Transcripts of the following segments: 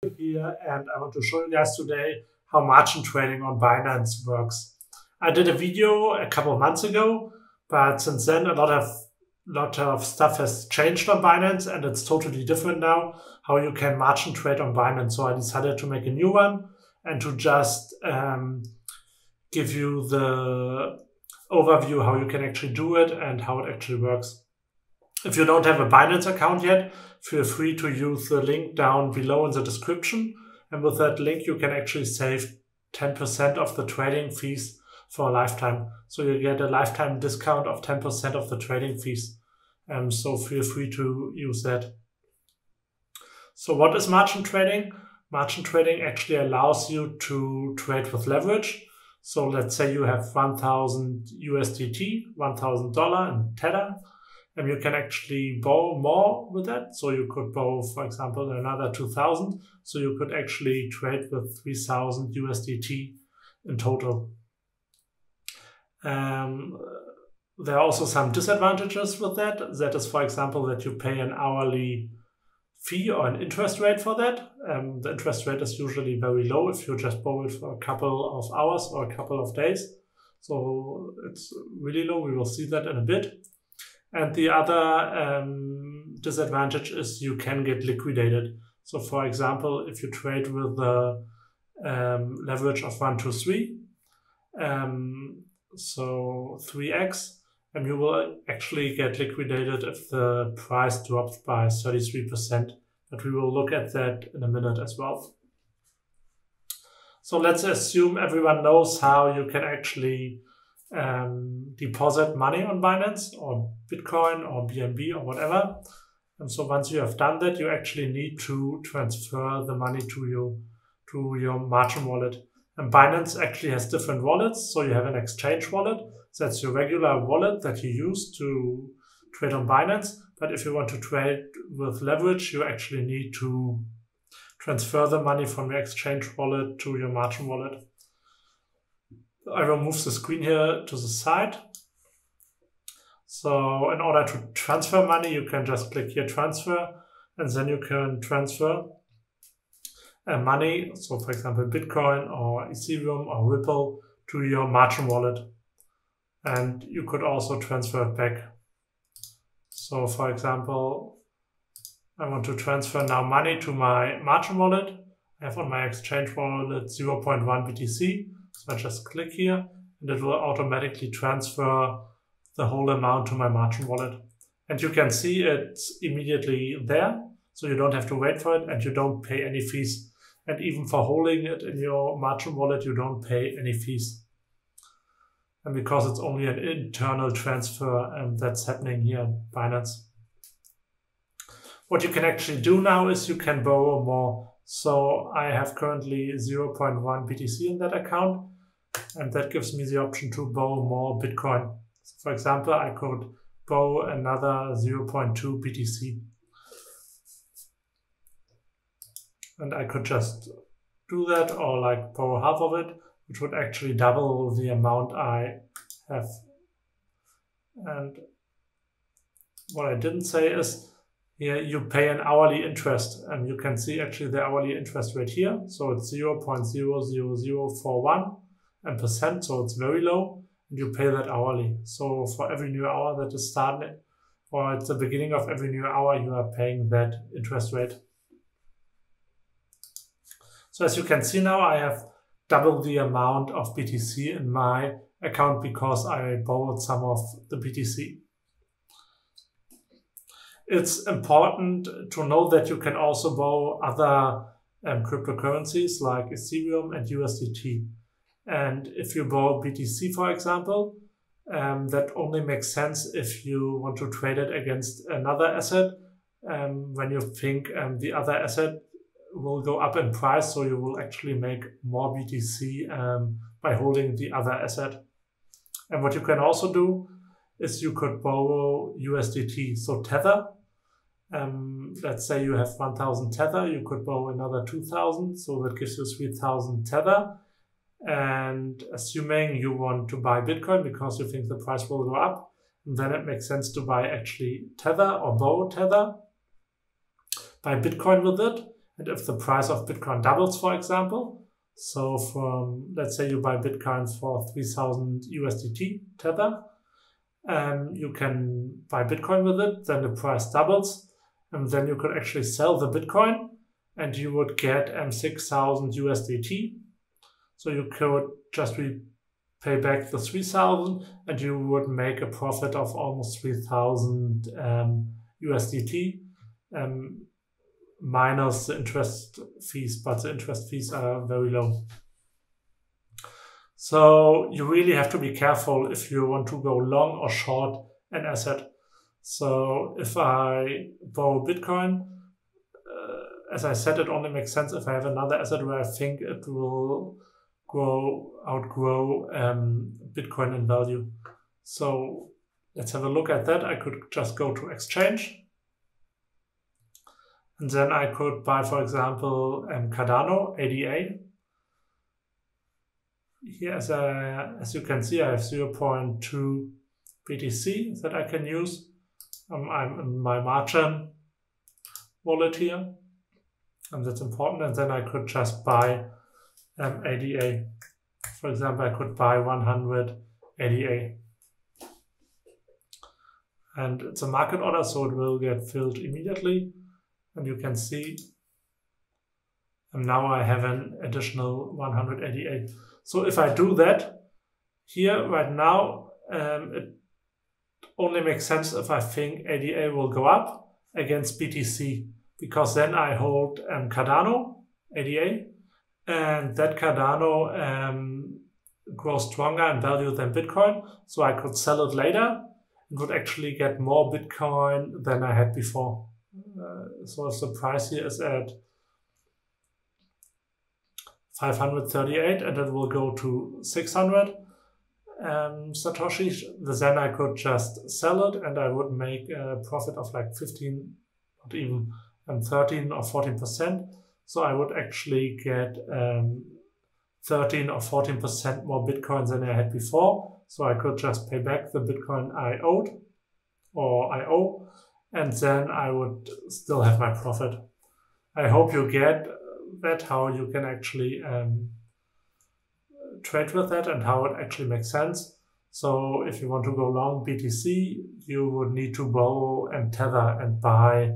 Here, and I want to show you guys today how margin trading on Binance works. I did a video a couple of months ago, but since then a lot of stuff has changed on Binance, and it's totally different now how you can margin trade on Binance. So I decided to make a new one and to just give you the overview how you can actually do it and how it actually works. If you don't have a Binance account yet, feel free to use the link down below in the description. And with that link, you can actually save 10% of the trading fees for a lifetime. So you get a lifetime discount of 10% of the trading fees. So feel free to use that. So what is margin trading? Margin trading actually allows you to trade with leverage. So let's say you have 1,000 USDT, $1,000 in Tether. And you can actually borrow more with that. So you could borrow, for example, another 2,000. So you could actually trade with 3,000 USDT in total. There are also some disadvantages with that. That is, for example, that you pay an hourly fee or an interest rate for that. The interest rate is usually very low if you just borrow it for a couple of hours or a couple of days. So it's really low. We will see that in a bit. And the other disadvantage is you can get liquidated. So for example, if you trade with the leverage of 1 to 3, so 3x, and you will actually get liquidated if the price drops by 33%. But we will look at that in a minute as well. So let's assume everyone knows how you can actually deposit money on Binance or Bitcoin or BNB or whatever. And so once you have done that, you actually need to transfer the money to your margin wallet. And Binance actually has different wallets. So you have an exchange wallet. That's your regular wallet that you use to trade on Binance. But if you want to trade with leverage, you actually need to transfer the money from your exchange wallet to your margin wallet. I will move the screen here to the side. So in order to transfer money, you can just click here, transfer, and then you can transfer money. So for example, Bitcoin or Ethereum or Ripple to your margin wallet. And you could also transfer it back. So for example, I want to transfer now money to my margin wallet. I have on my exchange wallet 0.1 BTC. So I just click here and it will automatically transfer the whole amount to my margin wallet. And you can see it's immediately there. So you don't have to wait for it and you don't pay any fees. And even for holding it in your margin wallet, you don't pay any fees. And because it's only an internal transfer that's happening here at Binance. What you can actually do now is you can borrow more. So I have currently 0.1 BTC in that account, and that gives me the option to borrow more Bitcoin. So for example, I could borrow another 0.2 BTC. And I could just do that or like borrow half of it, which would actually double the amount I have. And what I didn't say is, here you pay an hourly interest, and you can see actually the hourly interest rate here. So it's 0.00041%, so it's very low, and you pay that hourly. So for every new hour that is started, or at the beginning of every new hour, you are paying that interest rate. So as you can see now, I have double the amount of BTC in my account because I borrowed some of the BTC. It's important to know that you can also borrow other cryptocurrencies like Ethereum and USDT. And if you borrow BTC, for example, that only makes sense if you want to trade it against another asset when you think the other asset will go up in price. So you will actually make more BTC by holding the other asset. And what you can also do is you could borrow USDT, so Tether. Let's say you have 1,000 Tether, you could borrow another 2,000, so that gives you 3,000 Tether. And assuming you want to buy Bitcoin because you think the price will go up, then it makes sense to buy actually Tether or borrow Tether, buy Bitcoin with it, And if the price of Bitcoin doubles, for example, so from, let's say you buy Bitcoin for 3,000 USDT Tether, you can buy Bitcoin with it, then the price doubles, and then you could actually sell the Bitcoin and you would get 6,000 USDT. So you could just pay back the 3,000 and you would make a profit of almost 3,000 USDT. Minus the interest fees, but the interest fees are very low. So you really have to be careful if you want to go long or short an asset. So if I borrow Bitcoin, as I said, it only makes sense if I have another asset where I think it will outgrow Bitcoin in value. So let's have a look at that. I could just go to exchange. And then I could buy, for example, Cardano, ADA. Here, as you can see, I have 0.2 BTC that I can use. I'm in my margin wallet here, and that's important. And then I could just buy ADA. For example, I could buy 100 ADA. And it's a market order, so it will get filled immediately. And you can see, and now I have an additional 188. So if I do that here right now, it only makes sense if I think ADA will go up against BTC, because then I hold Cardano, ADA, and that Cardano grows stronger in value than Bitcoin. So I could sell it later and would actually get more Bitcoin than I had before. So if the price here is at 538 and it will go to 600 Satoshi, then I could just sell it and I would make a profit of like 15, not even 13 or 14%. So I would actually get 13 or 14% more Bitcoin than I had before. So I could just pay back the Bitcoin I owed, or I owe, and then I would still have my profit. I hope you get that, how you can actually trade with that and how it actually makes sense. So if you want to go long BTC, you would need to borrow and tether and buy,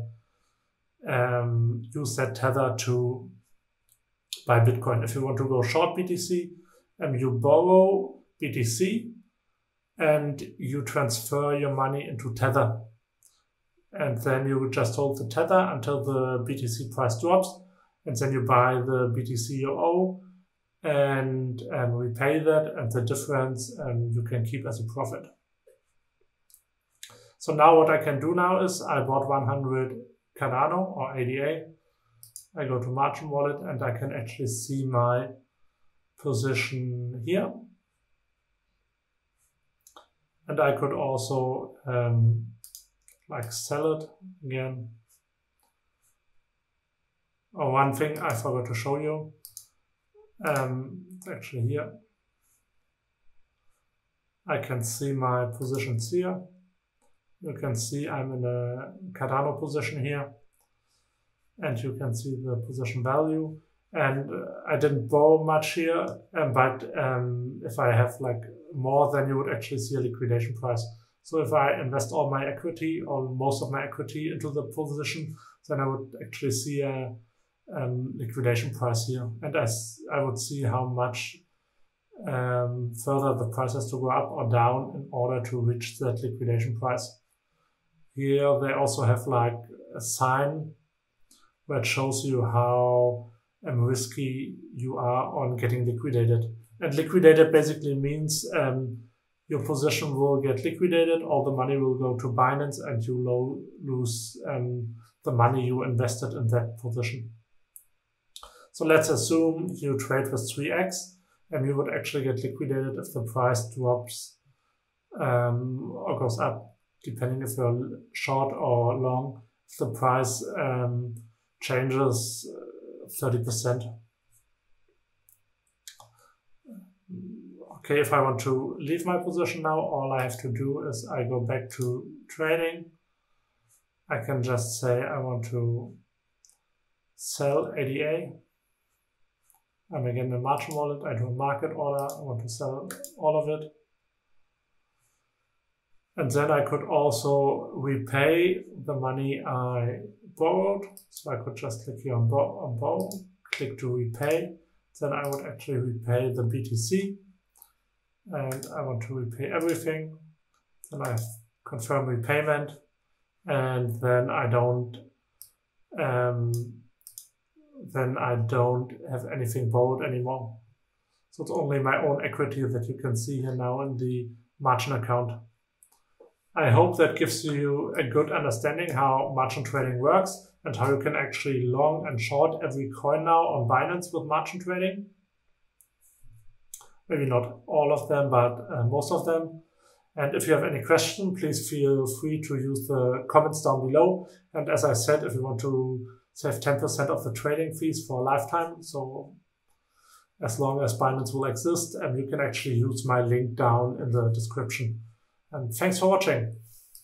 use that tether to buy Bitcoin. If you want to go short BTC, you borrow BTC and you transfer your money into tether. And then you just hold the tether until the BTC price drops, and then you buy the BTC you owe and repay that, and the difference you can keep as a profit. So now what I can do now is I bought 100 Cardano or ADA. I go to margin wallet and I can actually see my position here. And I could also like sell it again. Oh, one thing I forgot to show you. Actually here. I can see my positions here. You can see I'm in a Cardano position here. And you can see the position value. And I didn't borrow much here, but if I have like more, then you would actually see a liquidation price. So if I invest all my equity or most of my equity into the position, then I would actually see a liquidation price here. And I would see how much further the price has to go up or down in order to reach that liquidation price. Here they also have like a sign where it shows you how risky you are on getting liquidated. And liquidated basically means your position will get liquidated, all the money will go to Binance, and you lose the money you invested in that position. So let's assume you trade with 3x, and you would actually get liquidated if the price drops or goes up, depending if you're short or long. If the price changes 30%. Okay, if I want to leave my position now, all I have to do is I go back to trading. I can just say I want to sell ADA. I'm again in the margin wallet. I do a market order. I want to sell all of it. And then I could also repay the money I borrowed. So I could just click here on borrow, click to repay. Then I would actually repay the BTC. And I want to repay everything. Then I confirm repayment. And then I don't have anything borrowed anymore. So it's only my own equity that you can see here now in the margin account. I hope that gives you a good understanding how margin trading works and how you can actually long and short every coin now on Binance with margin trading. Maybe not all of them, but most of them. And if you have any question, please feel free to use the comments down below. And as I said, if you want to save 10% of the trading fees for a lifetime, so as long as Binance will exist, you can actually use my link down in the description. And thanks for watching.